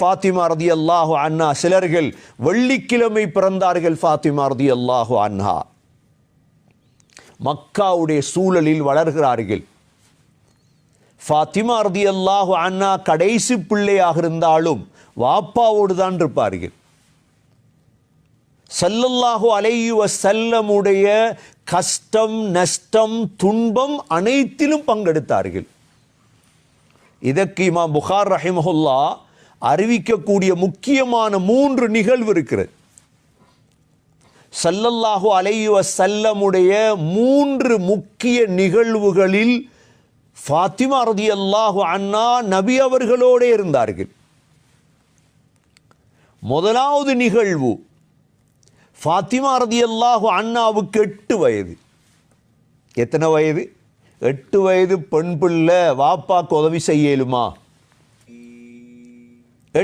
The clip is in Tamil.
ஃபாத்திமா ரதியல்லாஹு அன்ஹா, சிலர்கள் வெள்ளிக்கிழமை பிறந்தார்கள். ஃபாத்திமா ரதியல்லாஹு அன்ஹா மக்காவுடைய சூழலில் வளர்கிறார்கள். ஃபாத்திமா ரதியல்லாஹு அன்ஹா கடைசி பிள்ளையாக இருந்தாலும் வாப்பாவோடு தான் இருப்பார்கள். ஸல்லல்லாஹு அலைஹி வஸல்லமுடைய கஷ்டம், நஷ்டம், துன்பம் அனைத்திலும் பங்கெடுத்தார்கள். இதற்கு இமாம் புகார் ரஹிமஹுல்லா அறிவிக்கக்கூடிய முக்கியமான 3 நிகழ்வு இருக்கிறது. ஸல்லல்லாஹு அலைஹி வஸல்லமுடைய 3 முக்கிய நிகழ்வுகளில் ஃபாத்திமா ரதியல்லாஹு அன்ஹா நபி அவர்களோடு இருந்தார்கள். முதலாவது நிகழ்வு, ஃபாத்திமா ரதியல்லாஹு அன்ஹாவுக்கு 8 வயது. எத்தனை வயது? 8 வயது பெண் பிள்ளை வாப்பாக்கு உதவி செய்யலுமா?